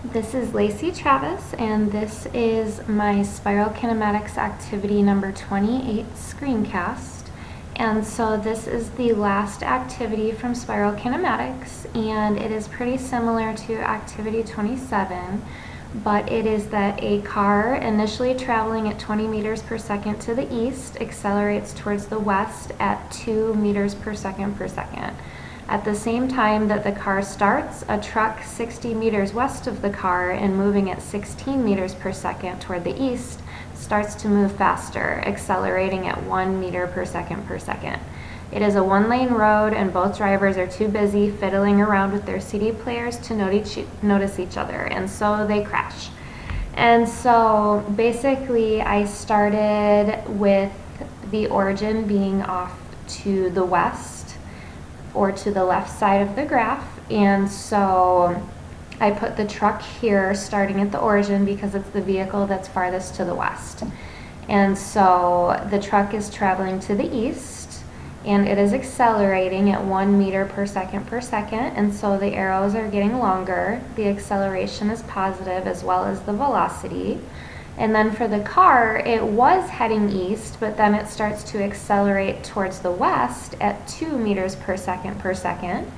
This is Lacey Travis, and this is my Spiral Kinematics activity number 28 screencast. And so this is the last activity from Spiral Kinematics, and it is pretty similar to activity 27, but it is that a car initially traveling at 20 meters per second to the east accelerates towards the west at 2 meters per second per second. At the same time that the car starts, a truck 60 meters west of the car and moving at 16 meters per second toward the east starts to move faster, accelerating at 1 meter per second per second. It is a one-lane road and both drivers are too busy fiddling around with their CD players to notice each other, and so they crash. And so basically I started with the origin being off to the west or to the left side of the graph, and so I put the truck here starting at the origin because it's the vehicle that's farthest to the west. And so the truck is traveling to the east and it is accelerating at 1 meter per second, and so the arrows are getting longer. The acceleration is positive as well as the velocity. And then for the car, it was heading east, but then it starts to accelerate towards the west at 2 meters per second.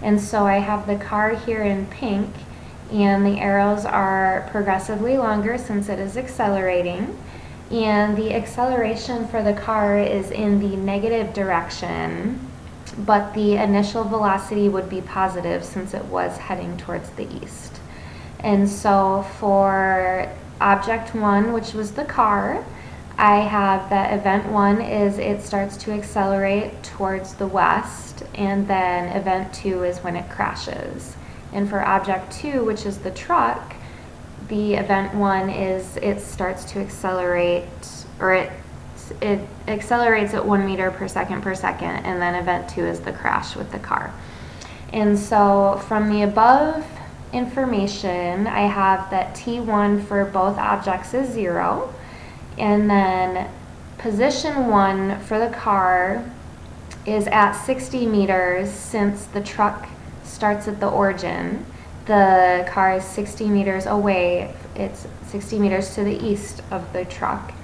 And so I have the car here in pink, and the arrows are progressively longer since it is accelerating. And the acceleration for the car is in the negative direction, but the initial velocity would be positive since it was heading towards the east. And so for object 1, which was the car, I have that event 1 is it starts to accelerate towards the west, and then event 2 is when it crashes. And for object 2, which is the truck, the event 1 is it starts to accelerate, or it accelerates at 1 meter per second, and then event 2 is the crash with the car. And so from the above information, I have that T1 for both objects is 0, and then position 1 for the car is at 60 meters since the truck starts at the origin. The car is 60 meters away, it's 60 meters to the east of the truck,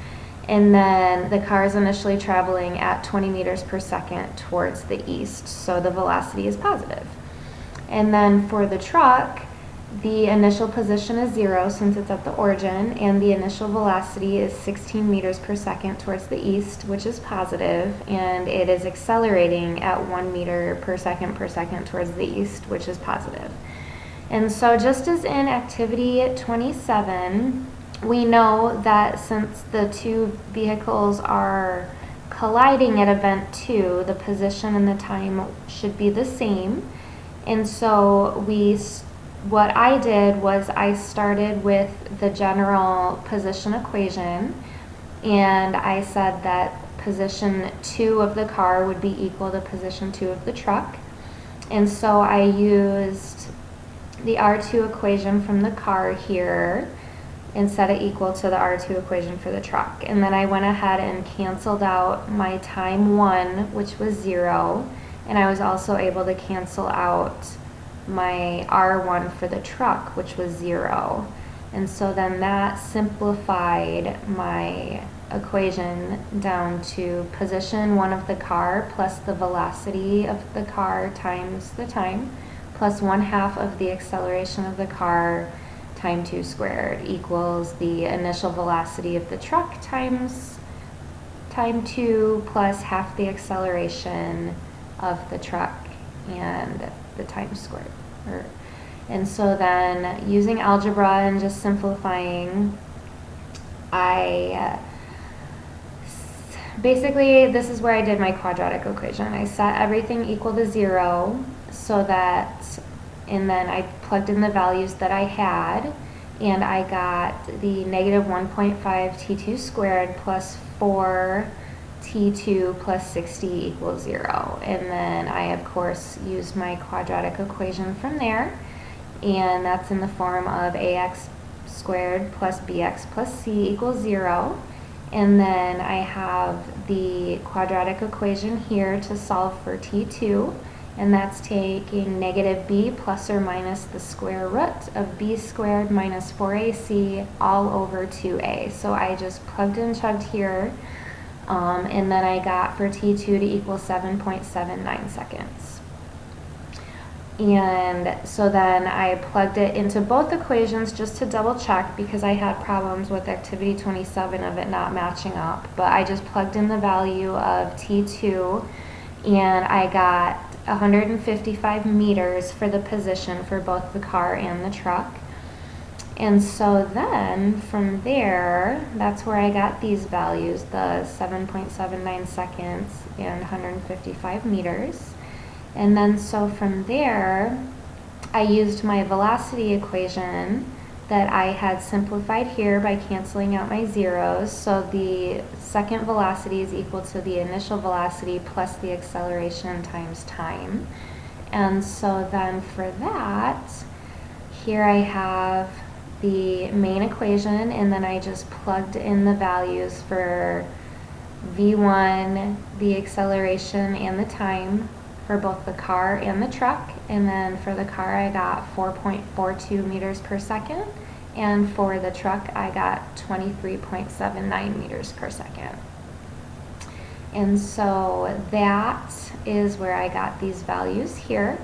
and then the car is initially traveling at 20 meters per second towards the east, so the velocity is positive. And then for the truck, the initial position is 0 since it's at the origin, and the initial velocity is 16 meters per second towards the east, which is positive, and it is accelerating at 1 meter per second towards the east, which is positive. And so just as in activity 27, we know that since the two vehicles are colliding at event 2, the position and the time should be the same. And so what I did was I started with the general position equation, and I said that position 2 of the car would be equal to position 2 of the truck. And so I used the R2 equation from the car here and set it equal to the R2 equation for the truck. And then I went ahead and canceled out my time 1, which was 0, and I was also able to cancel out my R1 for the truck, which was 0. And so then that simplified my equation down to position 1 of the car plus the velocity of the car times the time plus 1/2 of the acceleration of the car times 2 squared equals the initial velocity of the truck times time 2 plus half the acceleration of the truck and the time squared. And so then using algebra and just simplifying, basically this is where I did my quadratic equation. I set everything equal to 0 so that, and then I plugged in the values that I had, and I got the negative 1.5 t2 squared plus 4 t2 plus 60 equals 0. And then I of course used my quadratic equation from there, and that's in the form of ax squared plus bx plus c equals 0. And then I have the quadratic equation here to solve for t2, and that's taking negative b plus or minus the square root of b squared minus 4ac all over 2a. So I just plugged and chugged here, and then I got for t2 to equal 7.79 seconds. And so then I plugged it into both equations just to double check, because I had problems with activity 27 of it not matching up. But I just plugged in the value of T2, and I got 155 meters for the position for both the car and the truck. And so then from there, that's where I got these values, the 7.79 seconds and 155 meters. And then so from there, I used my velocity equation that I had simplified here by canceling out my zeros. So the second velocity is equal to the initial velocity plus the acceleration times time. And so then for that, here I have the main equation, and then I just plugged in the values for v1, the acceleration and the time for both the car and the truck. And then for the car I got 4.42 meters per second, and for the truck I got 23.79 meters per second. And so that is where I got these values here.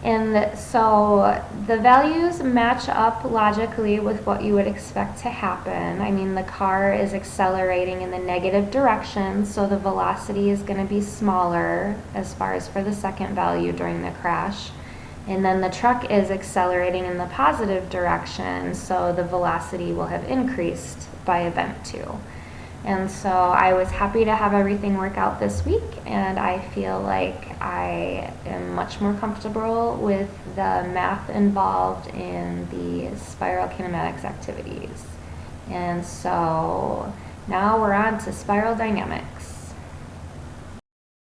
And so the values match up logically with what you would expect to happen. I mean, the car is accelerating in the negative direction, so the velocity is going to be smaller as far as for the second value during the crash. And then the truck is accelerating in the positive direction, so the velocity will have increased by event 2. And so I was happy to have everything work out this week, and I feel like I am much more comfortable with the math involved in the spiral kinematics activities. And so now we're on to spiral dynamics.